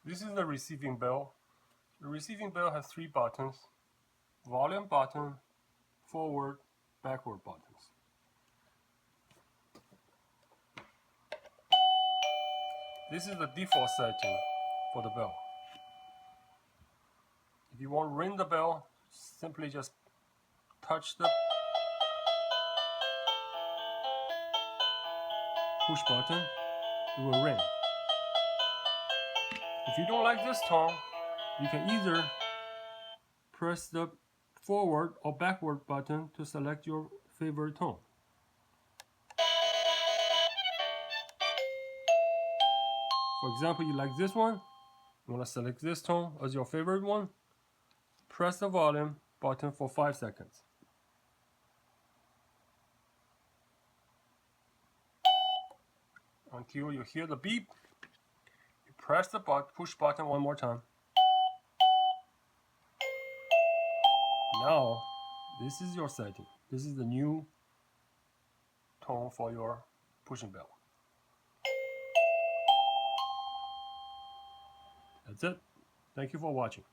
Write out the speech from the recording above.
This is the receiving bell. The receiving bell has 3 buttons: volume button, forward, backward buttons. This is the default setting for the bell. If you want to ring the bell, simply just touch the push button, it will ring. If you don't like this tone, you can either press the forward or backward button to select your favorite tone. For example, you like this one, you want to select this tone as your favorite one, press the volume button for 5 seconds. Until you hear the beep, you press the push button one more time. Now, this is your setting. This is the new tone for your pushing bell. That's it. Thank you for watching.